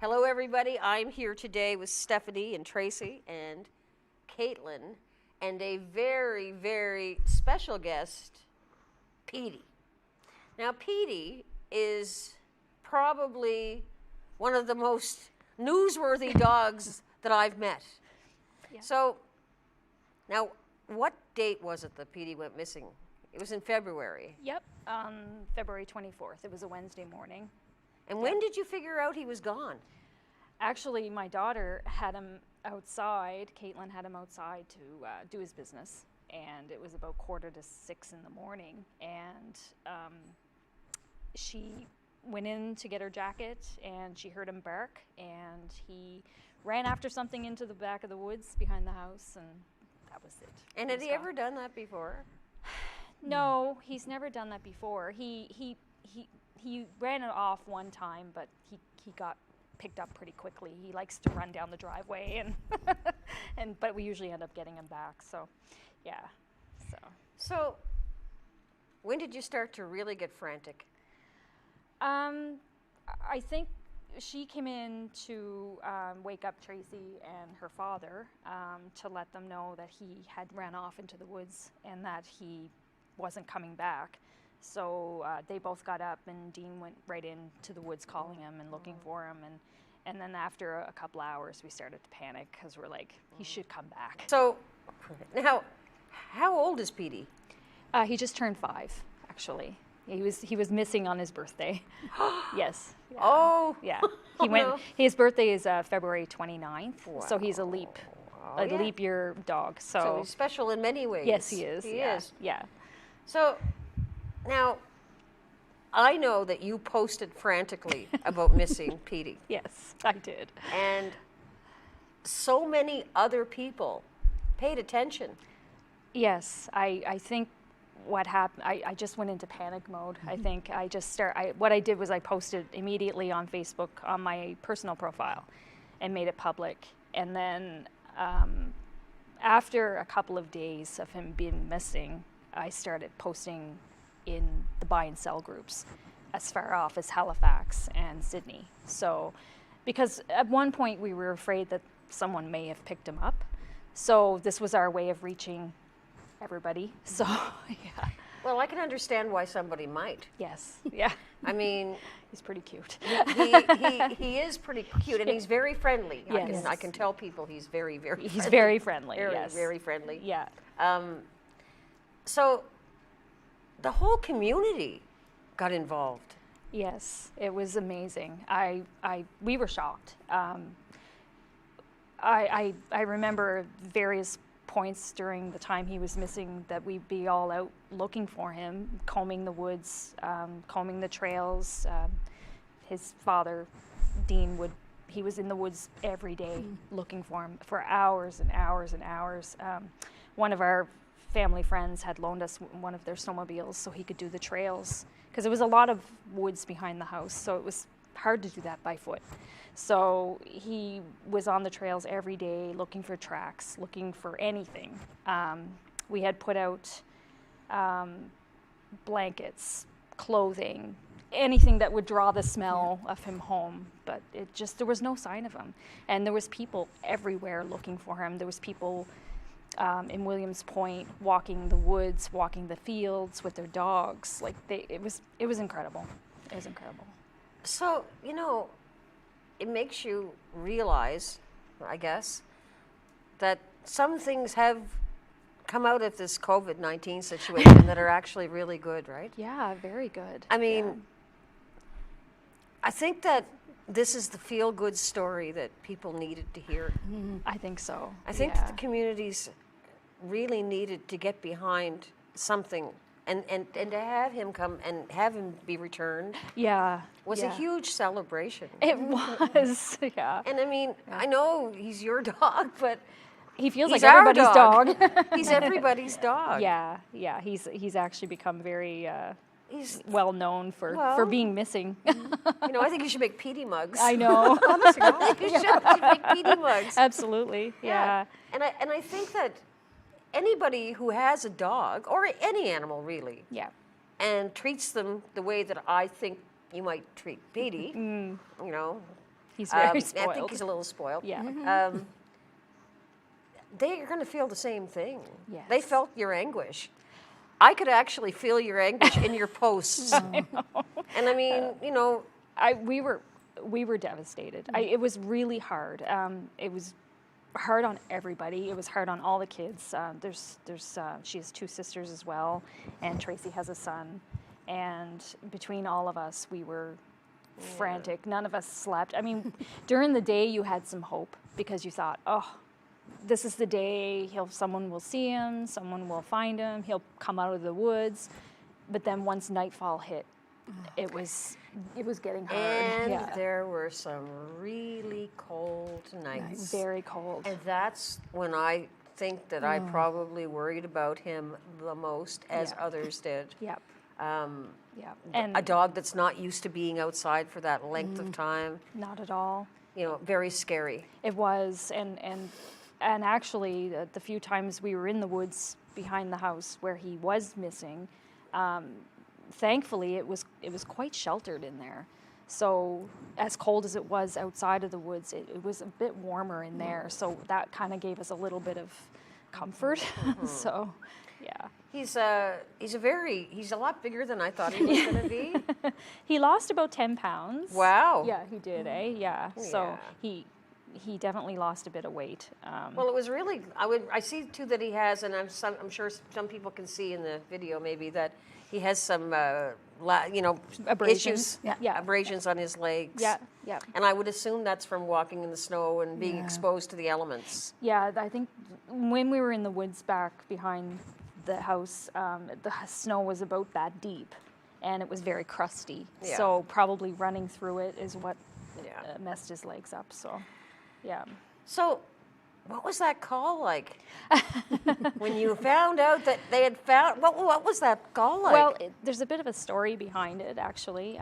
Hello, everybody. I'm here today with Stephanie and Tracy and Caitlin and a very, very special guest, Petey. Now, Petey is probably one of the most newsworthy dogs that I've met. Yeah. So, now, what date was it that Petey went missing? It was in February. Yep, February 24th. It was a Wednesday morning. And when did you figure out he was gone? Actually, my daughter had him outside. Caitlin had him outside to do his business. And it was about 5:45 in the morning. And she went in to get her jacket and she heard him bark. And he ran after something into the back of the woods behind the house. And that was it. And had he ever done that before? No, he's never done that before. He ran it off one time, but he got picked up pretty quickly. He likes to run down the driveway, and but we usually end up getting him back. So, yeah. So, when did you start to really get frantic? I think she came in to wake up Tracy and her father to let them know that he had ran off into the woods and that he wasn't coming back. So they both got up and Dean went right into the woods calling him and looking for him. And then after a couple hours, we started to panic because we're like, he should come back. So, now, how old is Petey? He just turned 5, actually. He was missing on his birthday. Yes. Yeah. Oh. Yeah. Oh, He went. no. His birthday is February 29th. Wow. So he's a leap yeah. leap year dog. So he's special in many ways. Yes, he is. He yeah. is. Yeah. So, now, I know that you posted frantically about missing Petey. Yes, I did. And so many other people paid attention. Yes, I think what happened, I just went into panic mode. I think what I did was I posted immediately on Facebook on my personal profile and made it public. And then after a couple of days of him being missing, I started posting in the buy and sell groups as far off as Halifax and Sydney. So, because at one point we were afraid that someone may have picked him up. So this was our way of reaching everybody. So, yeah. Well, I can understand why somebody might. Yes. Yeah. I mean, He's pretty cute. he is pretty cute, and he's very friendly. Yes. I can tell people he's very, very friendly. He's very friendly. Very, yes. very friendly. Yeah. So, the whole community got involved. Yes, it was amazing. We were shocked. I remember various points during the time he was missing that we'd be all out looking for him, combing the woods, combing the trails. His father, Dean, he was in the woods every day looking for him for hours and hours and hours. One of our family friends had loaned us one of their snowmobiles so he could do the trails, because there was a lot of woods behind the house, so it was hard to do that by foot. So he was on the trails every day looking for tracks, looking for anything. We had put out blankets, clothing, anything that would draw the smell of him home, but there was no sign of him. And there was people everywhere looking for him. There was people in Williams Point walking the woods, walking the fields with their dogs. Like it was incredible. It was incredible. So, it makes you realize, I guess, that some things have come out of this COVID-19 situation that are actually really good, right? Yeah, very good. I mean, yeah. I think that this is the feel-good story that people needed to hear. I think so. I think that the communities really needed to get behind something, and to have him come and have him be returned was a huge celebration. It was, yeah. And I mean, I know he's your dog, but he feels he's like everybody's our dog. He's everybody's dog. Yeah. He's actually become very he's well known for being missing. I think you should make Petey mugs. I know. I think you should make Petey mugs. Absolutely. Yeah. And I think that anybody who has a dog, or any animal really, and treats them the way that I think you might treat Petey, He's very I spoiled. think he's a little spoiled. Yeah. They are going to feel the same thing. Yes. They felt your anguish. I could actually feel your anguish in your posts. And I mean, you know, we were devastated. It was really hard. It was hard on everybody. It was hard on all the kids. She has 2 sisters as well, and Tracy has a son. And between all of us, we were frantic. None of us slept. I mean, during the day, you had some hope because you thought, oh, this is the day someone will see him, someone will find him, he'll come out of the woods. But then once nightfall hit, it was getting hard. and there were some really cold nights. Very cold. And that's when I think that I probably worried about him the most, as others did. Yep. Yeah. And a dog that's not used to being outside for that length of time, Not at all. you know, very scary. It was, and actually, the few times we were in the woods behind the house where he was missing, thankfully it was quite sheltered in there. So as cold as it was outside of the woods, it was a bit warmer in there. So that kind of gave us a little bit of comfort. So, yeah. He's a lot bigger than I thought he was going to be. He lost about 10 pounds. Wow. Yeah, he did, eh? Yeah. So Yeah. he definitely lost a bit of weight. Well, it was really. I see too that he has, and I'm sure some people can see in the video maybe that he has some Abrasions. issues, Yeah. abrasions on his legs. Yeah, yeah. And I would assume that's from walking in the snow and being exposed to the elements. Yeah, I think when we were in the woods back behind the house, the snow was about that deep, and it was very crusty. Yeah. So probably running through it is what Yeah. messed his legs up. So, yeah. So, what was that call like? When you found out that they had found, what was that call like? Well, there's a bit of a story behind it, actually.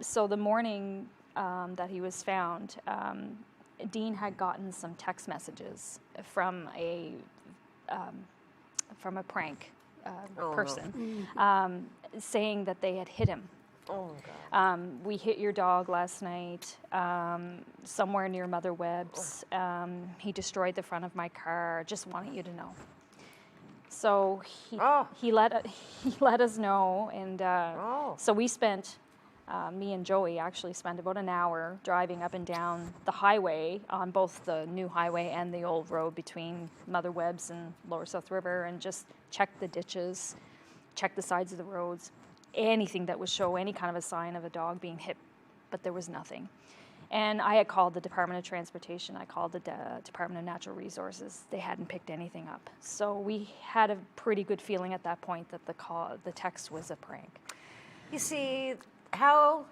So the morning that he was found, Dean had gotten some text messages from a prank person, saying that they had hit him. Oh my God. We hit your dog last night, somewhere near Mother Webb's. He destroyed the front of my car. Just wanted you to know. So he let us know, and so we spent. Me and Joey actually spent about an hour driving up and down the highway on both the new highway and the old road between Mother Webb's and Lower South River, and just checked the ditches, checked the sides of the roads, anything that would show any kind of a sign of a dog being hit, but there was nothing. And I had called the Department of Transportation, I called the Department of Natural Resources. They hadn't picked anything up. So we had a pretty good feeling at that point that the text was a prank. You see, how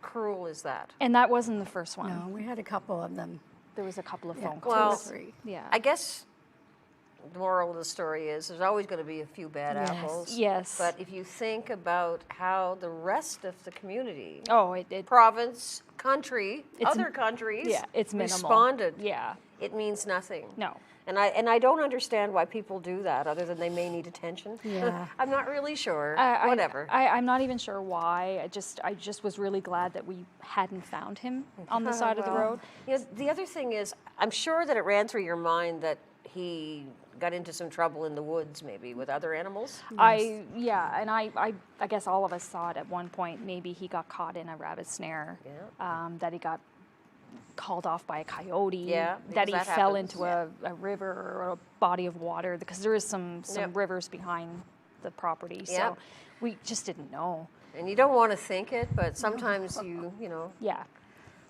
cruel is that? And that wasn't the first one. No, we had a couple of them. There was a couple of phone Two calls. Well, or three. Yeah. I guess the moral of the story is there's always going to be a few bad Yes. apples. Yes. But if you think about how the rest of the community, Oh, it province, country, It's- other countries yeah, it's minimal. responded, Yeah. it means nothing. No. And I don't understand why people do that, other than they may need attention. Yeah. I'm not really sure. Whatever. I'm not even sure why. I just was really glad that we hadn't found him on the side of the Well, road. You know, the other thing is, I'm sure that it ran through your mind that he got into some trouble in the woods, maybe with other animals. I guess all of us thought at one point maybe he got caught in a rabbit snare. Yeah. That he got called off by a coyote. Yeah, That he because that fell happens. into a river or a body of water, because there is some Yep. rivers behind the property. So Yep. we just didn't know. And you don't want to think it, but sometimes you know. Yeah. I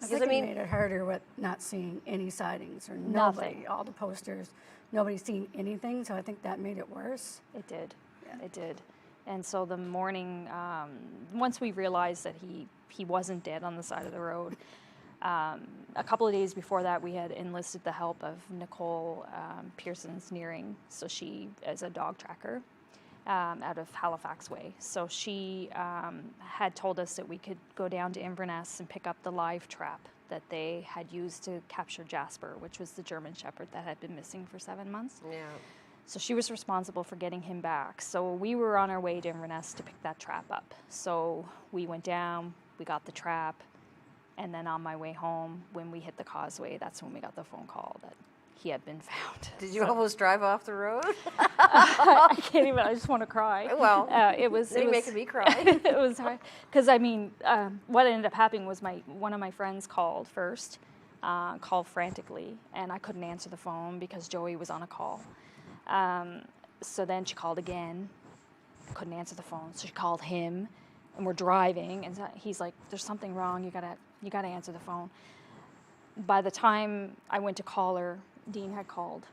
Because, think I it mean- made it harder with not seeing any sightings or Nothing. nobody, all the posters, nobody seen anything, so I think that made it worse. It did. It did. And so the morning, once we realized that he wasn't dead on the side of the road, a couple of days before that, we had enlisted the help of Nicole Pearson's Nearing. So she is a dog tracker out of Halifax Way. So she had told us that we could go down to Inverness and pick up the live trap that they had used to capture Jasper, which was the German Shepherd that had been missing for 7 months. Yeah. So she was responsible for getting him back. So we were on our way to Inverness to pick that trap up. So we went down, we got the trap, And then on my way home, when we hit the causeway, that's when we got the phone call that he had been found. Did you almost drive off the road? I can't even. I just want to cry. Well, it was. You're making me cry. It was hard because I mean, what ended up happening was one of my friends called first, called frantically, and I couldn't answer the phone because Joey was on a call. So then she called again, couldn't answer the phone. So she called him, and we're driving, and he's like, "There's something wrong. You gotta answer the phone." By the time I went to call her, Dean had called,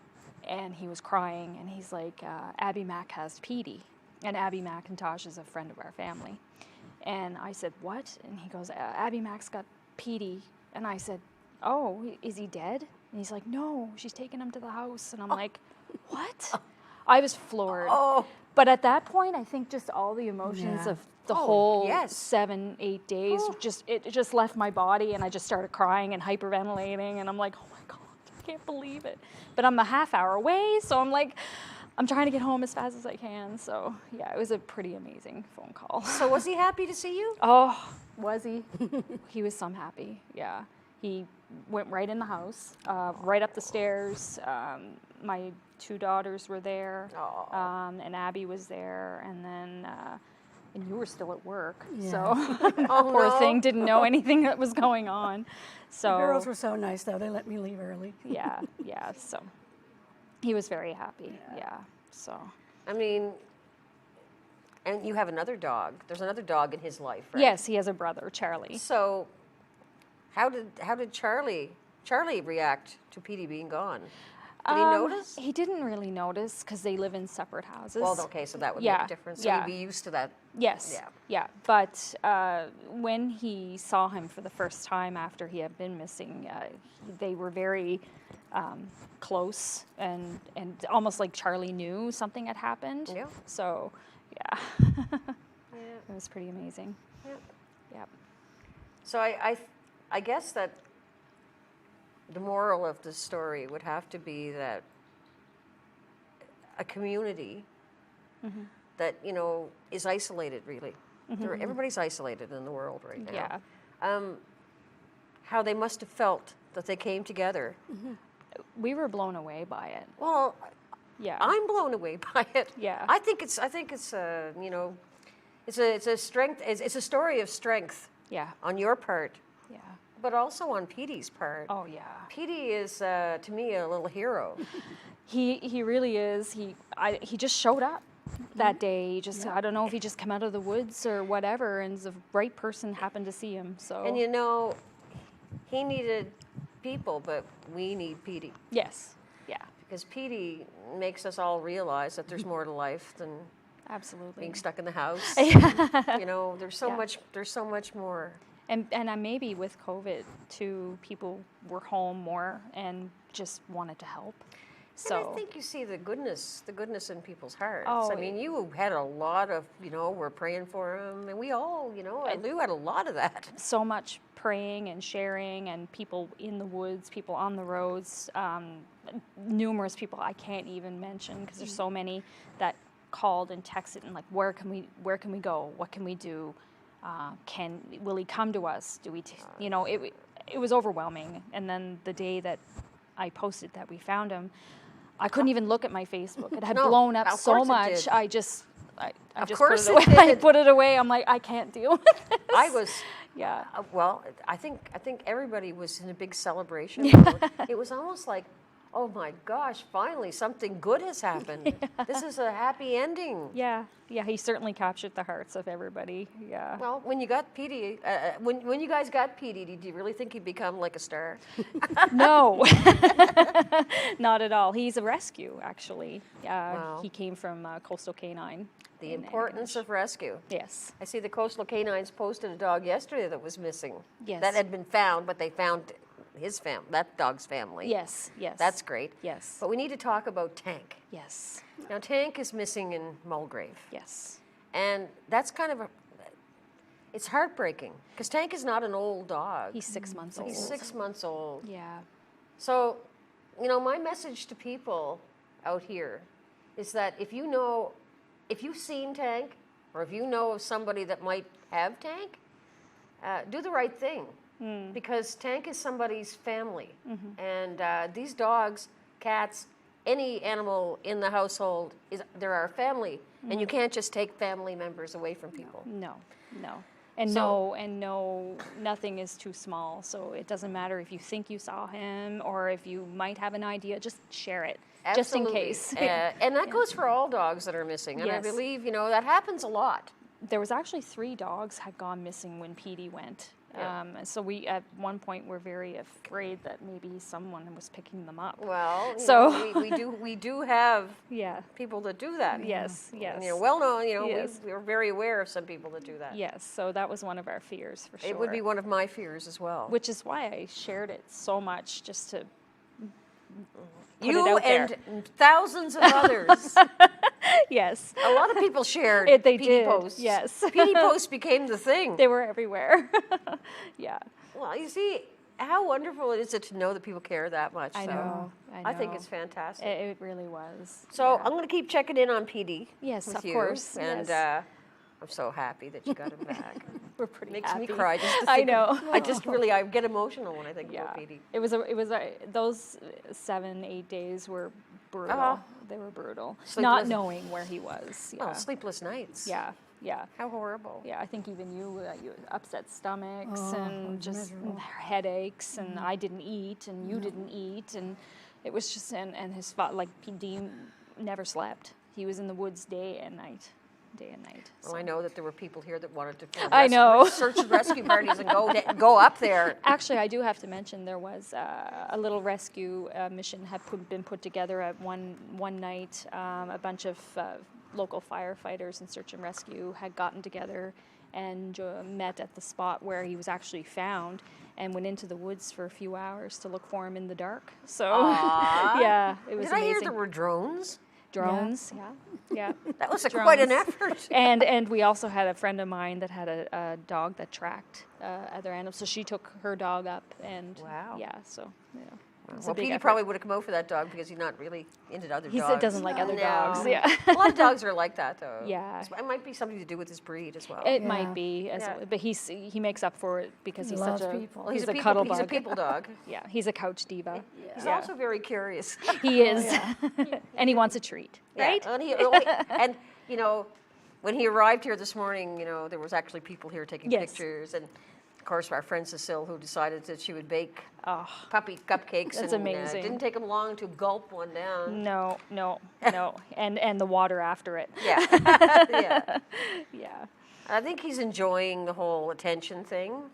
and he was crying, and he's like, Abby Mack has Petey, and Abby McIntosh is a friend of our family. And I said, what? And he goes, Abby Mack's got Petey. And I said, oh, is he dead? And he's like, no, she's taking him to the house. And I'm like, what? I was floored. Oh. But at that point, I think just all the emotions of the whole yes. 7-8 days, it just left my body, and I just started crying and hyperventilating, and I'm like, oh my God, I can't believe it. But I'm a half hour away, so I'm like, I'm trying to get home as fast as I can. So yeah, it was a pretty amazing phone call. So was he happy to see you? Oh, was he? He was some happy, yeah. He went right in the house, right up the stairs. My 2 daughters were there, and Abby was there, and then and you were still at work, so poor thing didn't know anything that was going on. So The girls were so nice, though. They let me leave early. yeah, so he was very happy, so. I mean, and you have another dog. There's another dog in his life, right? Yes, he has a brother, Charlie. So how did Charlie react to Petey being gone? Did he notice? He didn't really notice because they live in separate houses. Well, okay, so that would make a difference. So he'd be used to that. Yes. Yeah. But when he saw him for the first time after he had been missing, they were very close, and almost like Charlie knew something had happened. Yeah. So, yeah. Yeah. It was pretty amazing. Yeah. Yeah. So I guess that the moral of the story would have to be that a community that, is isolated, really. Everybody's isolated in the world right now. Yeah. How they must have felt that they came together. We were blown away by it. Well, Yeah. I'm blown away by it. Yeah. I think it's it's a strength. It's a story of strength Yeah. on your part, Yeah. but also on Petey's part. Oh, yeah. Petey is, to me, a little hero. He really is. He just showed up that day. He just I don't know if he just came out of the woods or whatever, and the right person happened to see him. So And he needed people, but we need Petey. yes, yeah, Because Petey makes us all realize that there's more to life than absolutely. being stuck in the house. There's so Yeah. much. There's so much more. And maybe with COVID too, people were home more and just wanted to help. So And I think you see the goodness in people's hearts. Oh, I mean, you had a lot of, we're praying for him, and we all, Lou had a lot of that. so much praying and sharing, and people in the woods, people on the roads, numerous people I can't even mention because there's so many that called and texted and like, where can we go? What can we do? Will he come to us? It was overwhelming. And then the day that I posted that we found him, I couldn't even look at my Facebook. It had No, blown up of so course it much. did. I just Of put course it away. it I did. put it away. I'm like, I can't deal with this. I was, Yeah. well, I think everybody was in a big celebration. It was almost like, oh my gosh, finally something good has happened. This is a happy ending. Yeah. He certainly captured the hearts of everybody. Yeah. Well, when you got Petey, when you guys got Petey, did you really think he'd become like a star? No, not at all. He's a rescue, actually. Wow. He came from Coastal Canine. The importance of rescue. Yes. I see the Coastal Canines posted a dog yesterday that was missing. Yes. That had been found, but they found that dog's family. Yes. That's great. Yes. But we need to talk about Tank. Yes. Now, Tank is missing in Mulgrave. Yes. And that's kind of it's heartbreaking because Tank is not an old dog. He's 6 months old. He's 6 months old. Yeah. So, my message to people out here is that if you've seen Tank, or if you know of somebody that might have Tank, do the right thing. because Tank is somebody's family. And these dogs, cats, any animal in the household, they're our family. And you can't just take family members away from people. No, no. And So- no, nothing is too small. So it doesn't matter if you think you saw him or if you might have an idea, just share it, just in Absolutely. case. And that goes for all dogs that are missing. And I Yes. believe, that happens a lot. There was actually 3 dogs had gone missing when Petey went. Yeah. So we, at one point, were very afraid that maybe someone was picking them up. Well, So- we do have Yeah. people that do that. Yes. And, Yes. well known, Yes. we're very aware of some people that do that. Yes. So that was one of our fears for sure. It would be one of my fears as well. Which is why I shared it so much, just to put You it out there. and thousands of others. Yes. A lot of people shared They PD did. posts. Yes. PD posts became the thing. They were everywhere. Yeah. Well, you see how wonderful it is to know that people care that much. I so know. I think it's fantastic. It really was. So yeah. I'm going to keep checking in on PD. Yes, with of you, course, And yes. I'm so happy that you got him back. We're pretty Makes happy. me cry just to I think of- know. I get emotional when I think Yeah. about PD. It was those 7-8 days were brutal. Uh-huh. They were brutal. Sleepless- Not knowing where he was. Yeah. Oh, sleepless nights. Yeah. Yeah. How horrible. Yeah, I think even you upset stomachs Oh, and just miserable. headaches, and I didn't eat, and you didn't eat, and it was just and his spot like PD never slept. He was in the woods day and night. Well, I know that there were people here that wanted to form I know. search and rescue parties and go up there. Actually, I do have to mention there was a little rescue mission had been put together at one night. A bunch of local firefighters and search and rescue had gotten together and met at the spot where he was actually found and went into the woods for a few hours to look for him in the dark. So, Aw. yeah, it was Did I hear amazing. there were drones? Drones, yeah. That was quite an Drones. effort. And we also had a friend of mine that had a dog that tracked other animals, so she took her dog up and Wow. yeah, so yeah. It was a Well, big Petey effort. probably would have come out for that dog because he's not really into other He dogs. doesn't like other No. dogs. Yeah, A lot of dogs are like that, though. Yeah. It might be something to do with his breed as well. it Yeah. might be, Yeah. but he makes up for it because He he's loves such a people. Well, he's a people, cuddle he's a bug. people dog. Yeah, he's a couch diva. He's Yeah. also very curious. He is, and he wants a treat, Yeah, right? And when he arrived here this morning, there was actually people here taking Yes. pictures, and of course our friend Cecile, who decided that she would bake Oh, puppy cupcakes. That's and, amazing. It didn't take him long to gulp one down. no, and the water after it. Yeah, yeah. Yeah. I think he's enjoying the whole attention thing.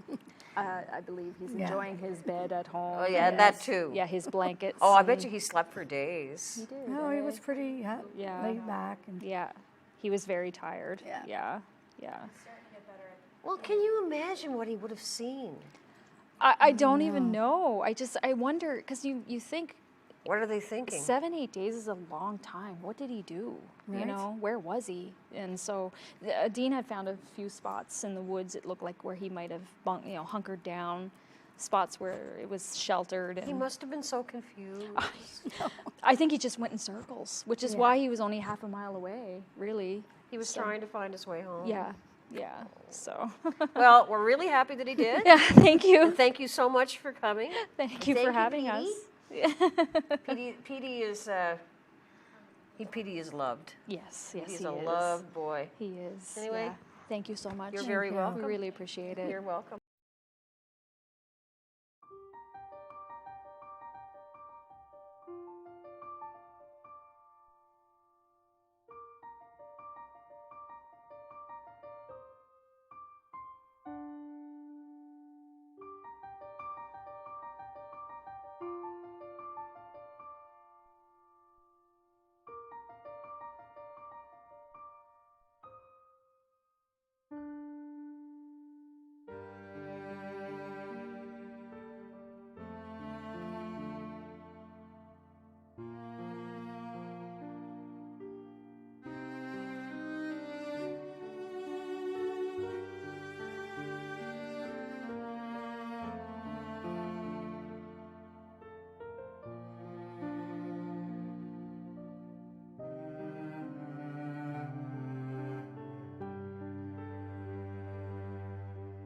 I believe he's Yeah. enjoying his bed at home. Oh, yeah, and that too. Yeah, his blankets. Oh, I and- bet you he slept for days. He did. No, he was pretty Yeah. laid back. And Yeah, he was very tired. Yeah. Yeah. Well, can you imagine what he would have seen? I don't even know. I wonder, because you think What are they thinking? 7-8 days is a long time. What did he do? You Right. know, where was he? And so Dean had found a few spots in the woods. It looked like where he might have hunkered down, spots where it was sheltered. And He must have been so confused. I think he just went in circles, which is Yeah. why he was only half a mile away, really. He was trying to find his way home. Yeah, yeah. So, Well, we're really happy that he did. yeah, thank you. And thank you so much for coming. Thank you Thank for you, having Petey. us. Petey is loved. Yes, He's he a is. loved boy. He is. Anyway, yeah. Thank you so much. You're very welcome. We really appreciate it. You're welcome.